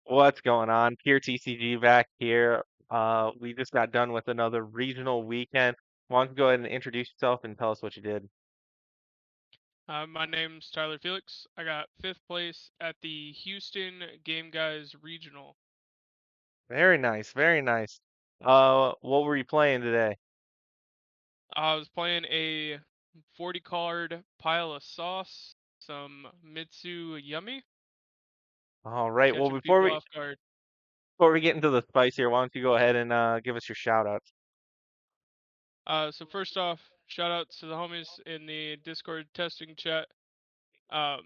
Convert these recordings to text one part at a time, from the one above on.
What's going on? Pure TCG back here. We just got done with another regional weekend. Why don't you go ahead and introduce yourself and tell us what you did? My name's Tyler Felix. I got fifth place at the Houston Game Guys Regional. Very nice, very nice. What were you playing today? I was playing a 40 card pile of sauce, some Mitsu Yummy, All right. Well, catching people off guard. before we get into the spice here, why don't you go ahead and give us your shout outs? So first off, shout outs to the homies in the Discord testing chat. Um,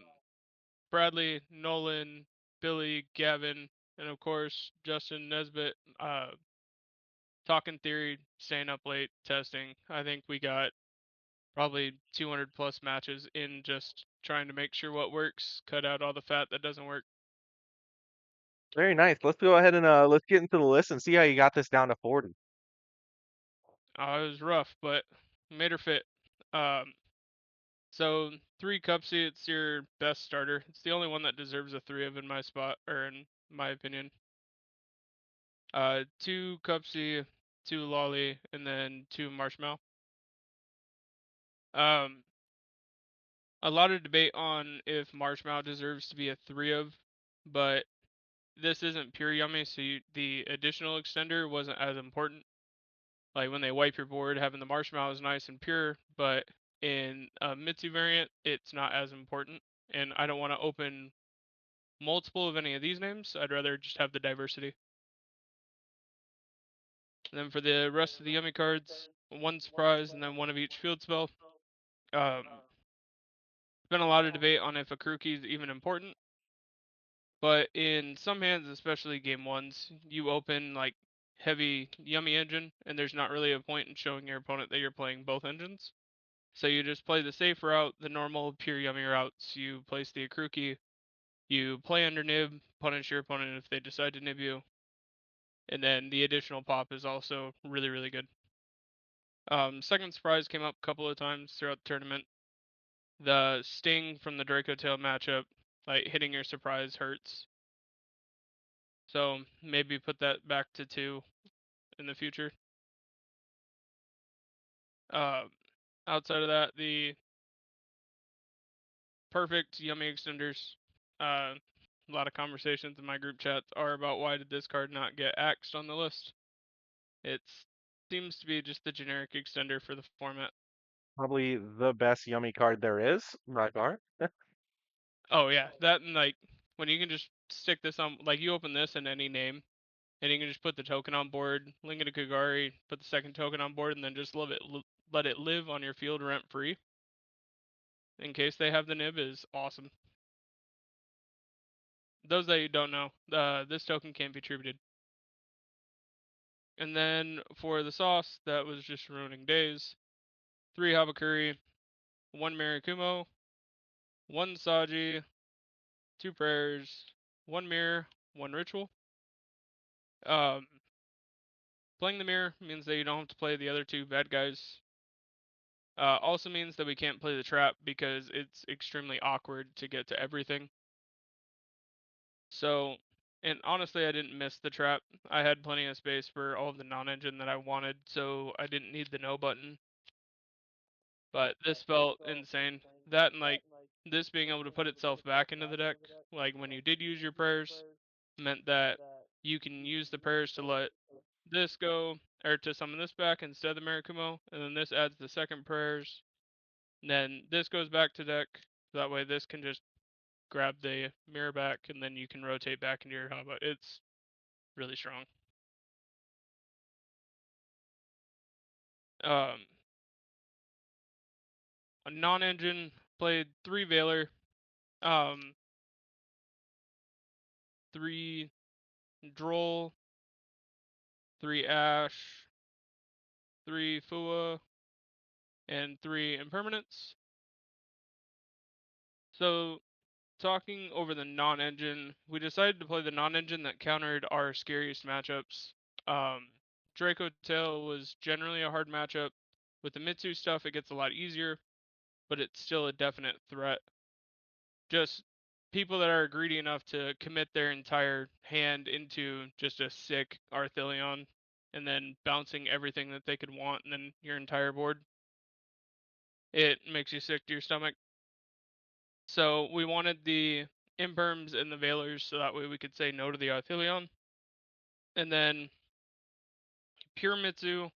Bradley, Nolan, Billy, Gavin, and of course Justin Nesbitt. Talking theory, staying up late, testing. I think we got probably 200 plus matches in just trying to make sure what works, cut out all the fat that doesn't work. Very nice. Let's go ahead and let's get into the list and see how you got this down to 40. It was rough, but made her fit. Um, so three Cupsy, it's your best starter. It's the only one that deserves a three of in my spot, or in my opinion. Two Cupsy, two Lolly, and then two Marshmallow. Um, a lot of debate on if Marshmallow deserves to be a three of, but this isn't pure yummy, so the additional extender wasn't as important. Like when they wipe your board, having the marshmallow is nice and pure, but in a Mitsu variant, it's not as important. And I don't want to open multiple of any of these names. I'd rather just have the diversity. And then for the rest of the yummy cards, one surprise and then one of each field spell. There's been a lot of debate on if a Kuruki is even important, but in some hands, especially game ones, you open like heavy yummy engine, and there's not really a point in showing your opponent that you're playing both engines. So you just play the safe route, the normal pure yummy routes. You place the Akruki, you play under nib, punish your opponent if they decide to nib you, and then the additional pop is also really, really good. Second surprise came up a couple of times throughout the tournament. The sting from the Draco Tail matchup, like hitting your surprise hurts. So maybe put that back to two in the future. Um, Outside of that, the perfect yummy extenders. Uh, a lot of conversations in my group chats are about why did this card not get axed on the list. It seems to be just the generic extender for the format. Probably the best yummy card there is, by far. Oh yeah, that and like when you can just stick this on, like you open this in any name, and you can just put the token on board, link it to Kagari, put the second token on board, and then just let it live on your field rent free in case they have the nib is awesome. Those that you don't know, this token can't be attributed. And then for the sauce, that was just ruining days. Three Habakuri, one Marikumo, one Saji, two prayers, one mirror, one ritual. Um, Playing the mirror means that you don't have to play the other two bad guys. Also means that we can't play the trap because it's extremely awkward to get to everything. So, and honestly, I didn't miss the trap. I had plenty of space for all of the non-engine that I wanted, so I didn't need the no button. But this felt insane. That and like this being able to put itself back into the deck, like when you did use your prayers, meant that you can use the prayers to let this go or to summon this back instead of the Marikumo, and then this adds the second prayers. And then this goes back to deck. That way this can just grab the mirror back and then you can rotate back into your Haba. It's really strong. Um a non-engine played three Veiler, um, three Droll, three Ash, three Fua, and three Impermanence. So, talking over the non-engine, we decided to play the non-engine that countered our scariest matchups. Um, Draco Tail was generally a hard matchup. With the Mitsu stuff, it gets a lot easier, but it's still a definite threat. Just people that are greedy enough to commit their entire hand into just a sick Arthelion and then bouncing everything that they could want and then your entire board, it makes you sick to your stomach. So we wanted the Imperms and the Veilers so that way we could say no to the Arthelion. And then Pure Mitsu,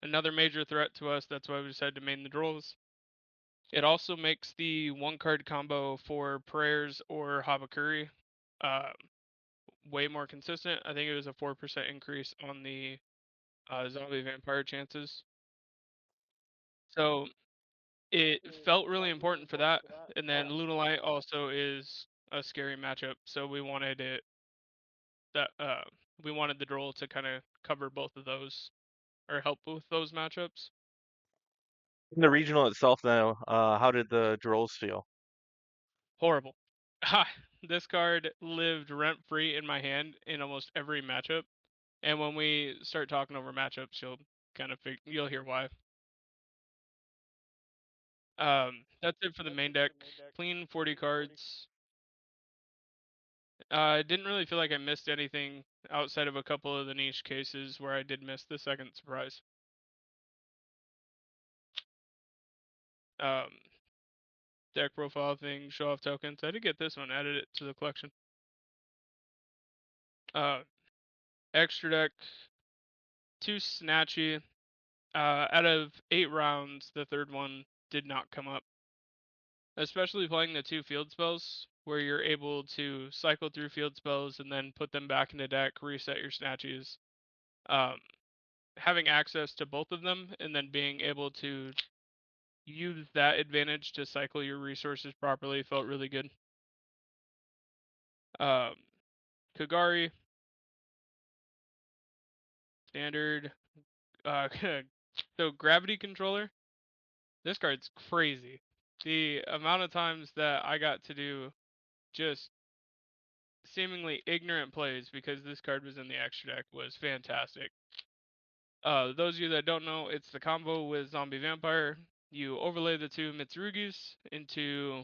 another major threat to us. That's why we decided to main the Drolls. It also makes the one card combo for Prayers or Habakuri uh, way more consistent. I think it was a 4% increase on the zombie vampire chances. So it felt really important for that. And then Lunalight also is a scary matchup. So that we wanted the Droll to kind of cover both of those or help with those matchups. In the regional itself, though, how did the Drolls feel? Horrible. This card lived rent free in my hand in almost every matchup. And when we start talking over matchups, you'll hear why. That's it for the main deck. Clean 40 cards. I didn't really feel like I missed anything outside of a couple of the niche cases where I did miss the second surprise. Um, Deck profile thing, show off tokens. I did get this one, added it to the collection. Uh, Extra deck, too snatchy. Out of 8 rounds, the third one did not come up. Especially playing the 2 field spells, where you're able to cycle through field spells and then put them back in the deck, reset your snatches. Um, Having access to both of them and then being able to use that advantage to cycle your resources properly felt really good. Um, Kagari, standard. Uh, so gravity controller. This card's crazy. The amount of times that I got to do just seemingly ignorant plays because this card was in the extra deck was fantastic. Those of you that don't know, it's the combo with Zombie Vampire. You overlay the 2 Mitsurugis into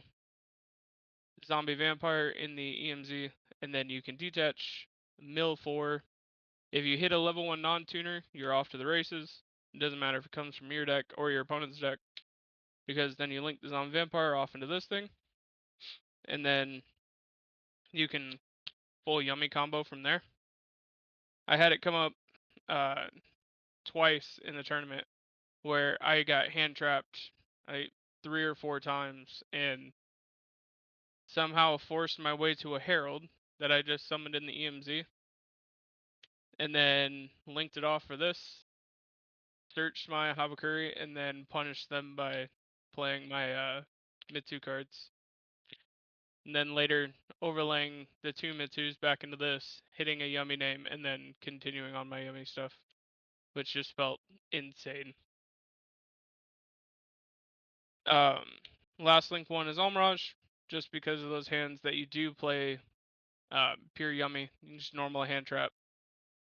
Zombie Vampire in the EMZ, and then you can detach mill 4. If you hit a level 1 non-tuner, you're off to the races. It doesn't matter if it comes from your deck or your opponent's deck, because then you link the Zombie Vampire off into this thing, and then you can full yummy combo from there. I had it come up uh, twice in the tournament where I got hand trapped 3 or 4 times and somehow forced my way to a Herald that I just summoned in the EMZ and then linked it off for this, searched my Habakuri, and then punished them by playing my Mitsu cards. And then later overlaying the 2 Mitsus back into this, hitting a yummy name, and then continuing on my yummy stuff, which just felt insane. Um, Last link one is Almirage, just because of those hands that you do play pure yummy. You just normal hand trap,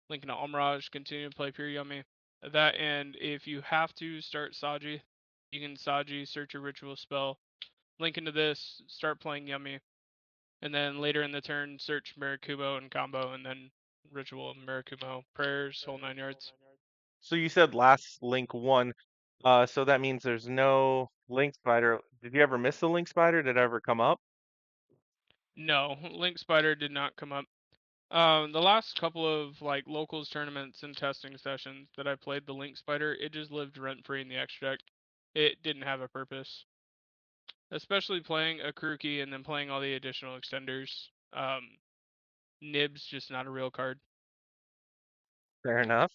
link into Almirage, continue to play pure yummy. That and if you have to start Saji, you can Saji, search a ritual spell, link into this, start playing yummy, and then later in the turn search Mirakumo and combo, and then ritual Mirakumo prayers, whole 9 yards. So you said last link one, so that means there's no link spider. Did you ever miss the link spider? Did it ever come up? No, Link Spider did not come up. The last couple of like locals tournaments and testing sessions that I played the Link Spider, it just lived rent free in the extra deck. It didn't have a purpose, especially playing a Kruki and then playing all the additional extenders. Nib's just not a real card. Fair enough.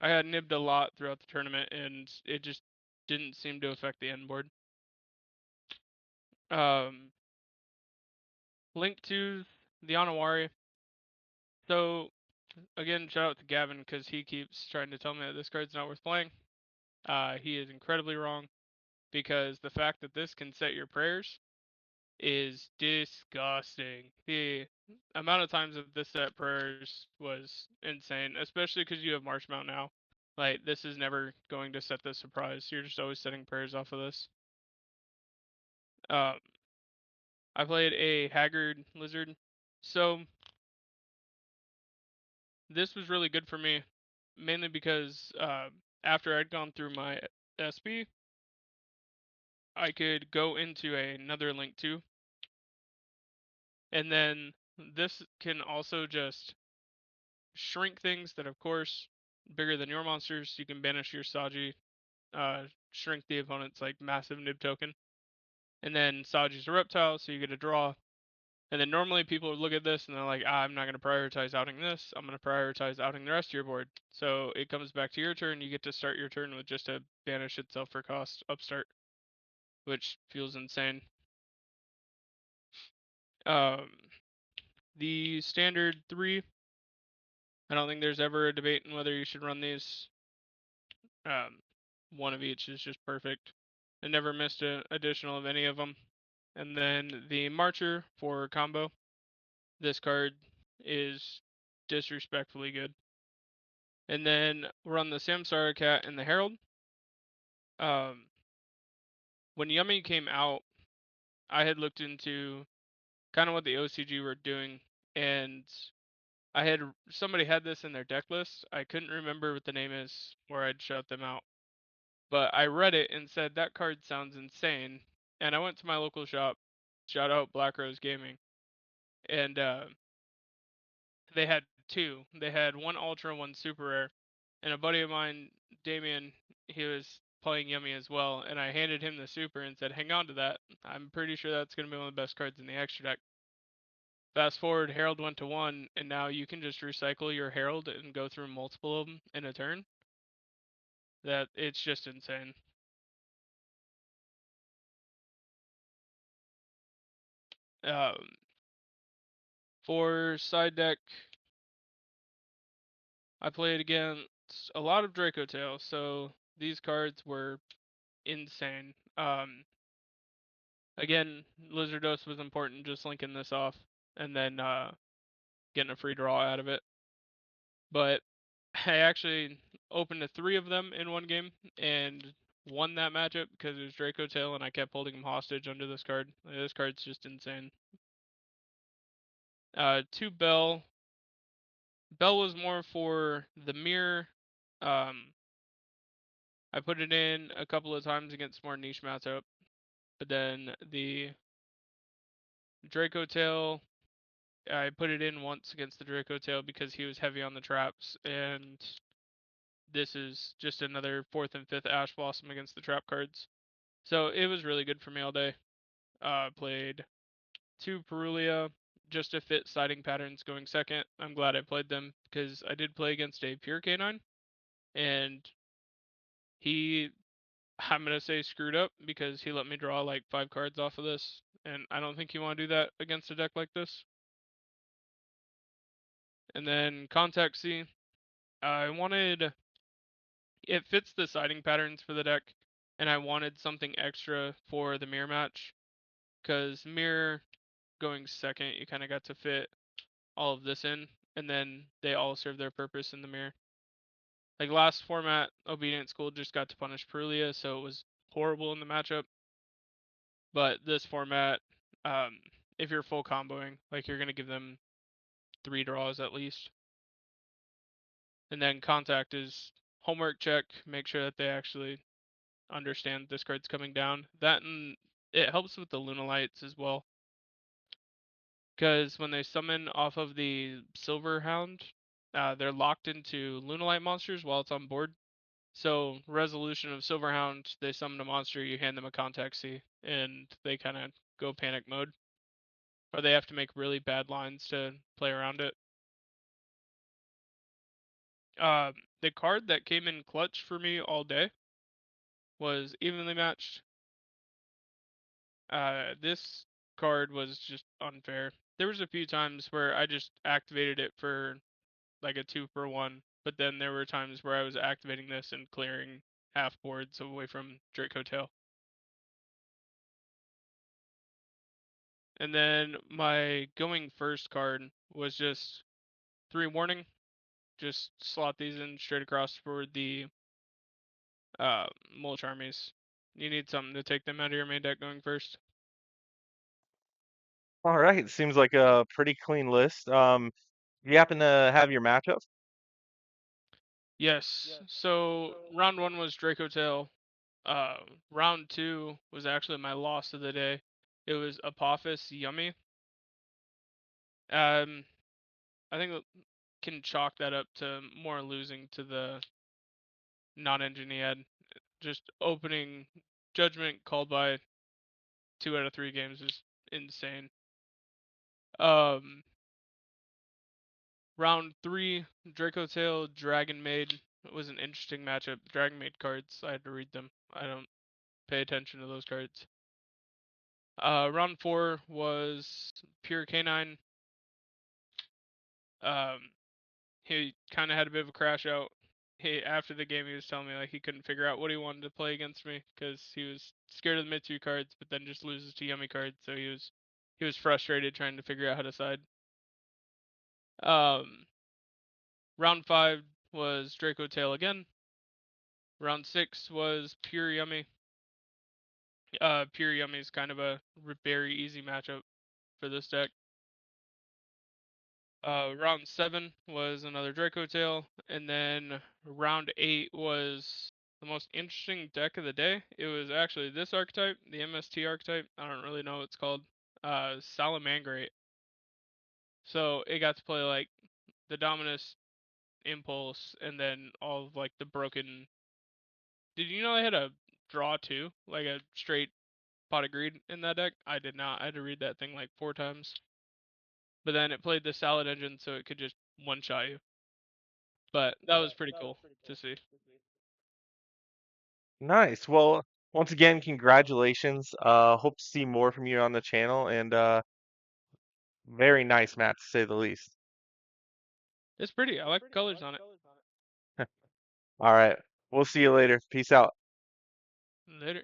I had nibbed a lot throughout the tournament, and it just didn't seem to affect the end board. Um, Link to the Anawari. So again, shout out to Gavin because he keeps trying to tell me that this card's not worth playing. He is incredibly wrong because the fact that this can set your prayers is disgusting. The amount of times that this set prayers was insane, especially because you have Marshmount now. Like, this is never going to set the surprise. You're just always setting prayers off of this. Um, I played a Haggard Lizard. So this was really good for me, mainly because after I'd gone through my SB, I could go into another link too, and then this can also just shrink things that, of course, bigger than your monsters. You can banish your Saji, shrink the opponent's like massive nib token, and then Saji's a reptile, so you get a draw. And then normally people would look at this and they're like, I'm not going to prioritize outing this. I'm going to prioritize outing the rest of your board. So it comes back to your turn. You get to start your turn with just a banish itself for cost upstart, which feels insane. Um, the standard three, I don't think there's ever a debate on whether you should run these. Um, one of each is just perfect. I never missed an additional of any of them. And then the Marcher for combo. This card is disrespectfully good. And then run the Samsara Cat and the Herald. Um, when Yummy came out, I had looked into kind of what the OCG were doing, and I had somebody had this in their deck list. I couldn't remember what the name is, or I'd shout them out. But I read it and said that card sounds insane, and I went to my local shop, shout out Black Rose Gaming, and they had two. They had one ultra, one super rare, and a buddy of mine, Damien, he was playing Yummy as well, and I handed him the super and said, "Hang on to that. I'm pretty sure that's gonna be one of the best cards in the extra deck." Fast forward, Herald went to one, and now you can just recycle your Herald and go through multiple of them in a turn. That it's just insane. Um, for side deck, I played against a lot of Draco Tail, so these cards were insane. Again, Lizardos was important, just linking this off and then getting a free draw out of it. But I actually opened to three of them in one game and won that matchup because it was Draco Tail and I kept holding him hostage under this card. This card's just insane. Two Bell. Bell was more for the mirror. Um, I put it in a couple of times against more niche matchup, but then the Draco Tail, I put it in once against the Draco Tail because he was heavy on the traps, and this is just another fourth and fifth Ash Blossom against the trap cards. So it was really good for me all day. Played two Perulia just to fit siding patterns going second. I'm glad I played them because I did play against a pure canine, and he, I'm gonna say screwed up because he let me draw like 5 cards off of this, and I don't think you want to do that against a deck like this. And then Contact C, I wanted, it fits the siding patterns for the deck, and I wanted something extra for the mirror match because mirror going second, you kind of got to fit all of this in, and then they all serve their purpose in the mirror. Like last format, Obedient School just got to punish Perulia, so it was horrible in the matchup. But this format, um, if you're full comboing, like you're gonna give them 3 draws at least. And then Contact is homework check, make sure that they actually understand this card's coming down. That and it helps with the Lunalights as well. Because when they summon off of the Silver Hound, they're locked into Lunalight monsters while it's on board. So resolution of Silverhound, they summon a monster, you hand them a Contact C, and they kind of go panic mode, or they have to make really bad lines to play around it. The card that came in clutch for me all day was Evenly Matched. This card was just unfair. There was a few times where I just activated it for like a 2 for 1, but then there were times where I was activating this and clearing half boards away from Drake Hotel. And then my going first card was just 3 warning. Just slot these in straight across for the Mulch armies. You need something to take them out of your main deck going first. All right, seems like a pretty clean list. Do you happen to have your matchup? Yes. So round one was Draco Tail. Round two was actually my loss of the day. It was Apophis Yummy. Um, I think can chalk that up to more losing to the non-engine he had. Just opening judgment called by 2 out of 3 games is insane. Um, round three, Draco Tail Dragon Maid was an interesting matchup. Dragon Maid cards, I had to read them. I don't pay attention to those cards. Round four was Pure Canine. Um, he kind of had a bit of a crash out. He after the game he was telling me like he couldn't figure out what he wanted to play against me because he was scared of the Mitsu cards, but then just loses to Yummy cards, so he was frustrated trying to figure out how to side. Um, round five was Draco Tail again. Round six was Pure Yummy. Pure Yummy is kind of a very easy matchup for this deck. Round seven was another Draco Tail, and then round eight was the most interesting deck of the day. It was actually this archetype, the MST archetype. I don't really know what it's called. Salamangreat. So it got to play like the Dominus Impulse, and then all of like the broken. Did you know I had a draw too, like a straight pot of greed in that deck? I did not. I had to read that thing like 4 times. But then it played the Salad Engine, so it could just one shot you. But that was pretty cool to see. Nice. Well, once again, congratulations. Hope to see more from you on the channel, and very nice map to say the least. It's pretty. I like the colors on it. All right. We'll see you later. Peace out. Later.